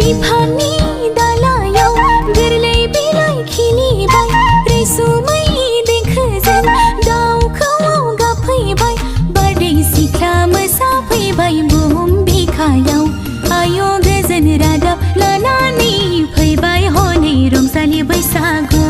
बिफांनि दालायाव गोरलै बिलाइ खिलिबाय रैसुमै देंखोजों दाउखौआव गाबफैबाय बारदै सिख्ला मोसाफैबाय बुहुम बिखायाव आय' गोजोन रादाब लानानै फैबाय हनै रंजालि बैसागु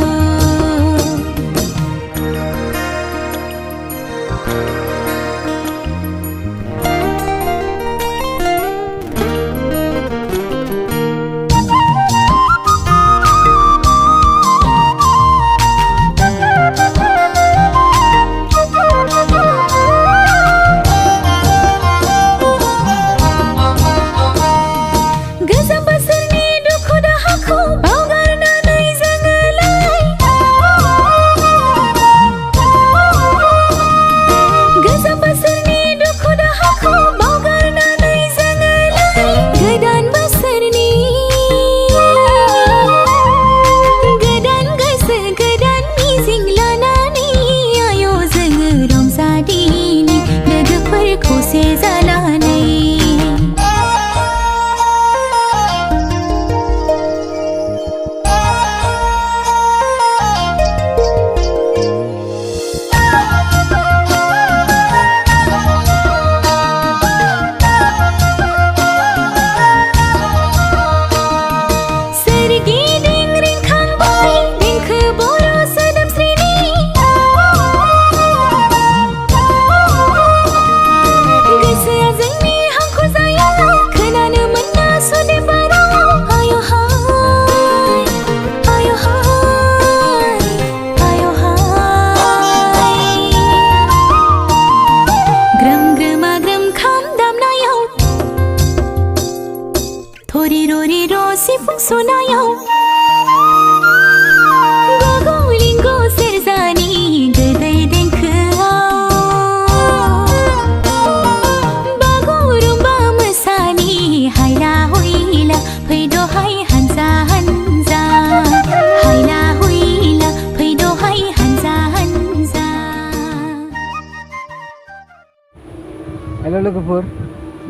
हेलो लोगोफोर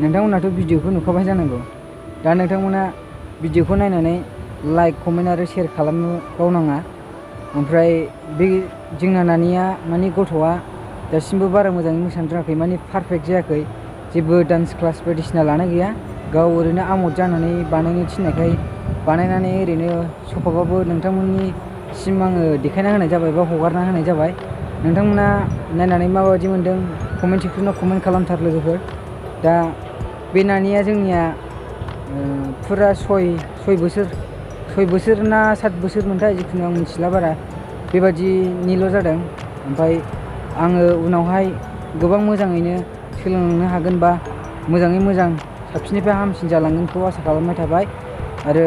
नोंथांमोनाथ' भिडिअखौ नुखाबाय जानांगौ दा नोंथांमोना भिडिअखौ नायनानै लाइक कमेन्ट आरो शेयार खालामनो बावनाङा ओमफ्राय बे जोंना नानिया माने गथ'आ दासिमबो बारा मोजाङै मोसानो रोङाखै माने पारफेक्ट जायाखै जेबो डान्स क्लास बायदिसिना लानाय गैया गाव ओरैनो आमोद जानानै बानायनो थिननायखाय बानायनानै ओरैनो सफाबाबो नोंथांमोननिसिम आङो देखायना होनाय जाबाय बा हगारना होनाय जाबाय नोंथांमोना नायनानै माबायदि मोनदों कमेन्ट सेक्सनाव कमेन्ट खालामथार लोगोफोर दा बे नानिया जोंनिया फुरा 6 बोसोर ना 7 बोसोर मोनथाय जिखुनु आं मिथिला बारा बेबादिनिल' जादों ओमफ्राय आङो उनावहाय गोबां मोजाङैनो सोलोंनो हागोन बा मोजाङै मोजां साबसिननिफ्राय हामसिन जालांगोनखौ आसा खालामनाय थाबाय आरो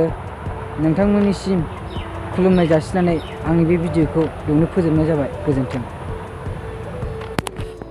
नोंथांमोननिसिम खुलुमनाय जासिनानै आंनि बे भिडिअखौ बेयावनो फोजोबनाय जाबाय गोजोन्थों।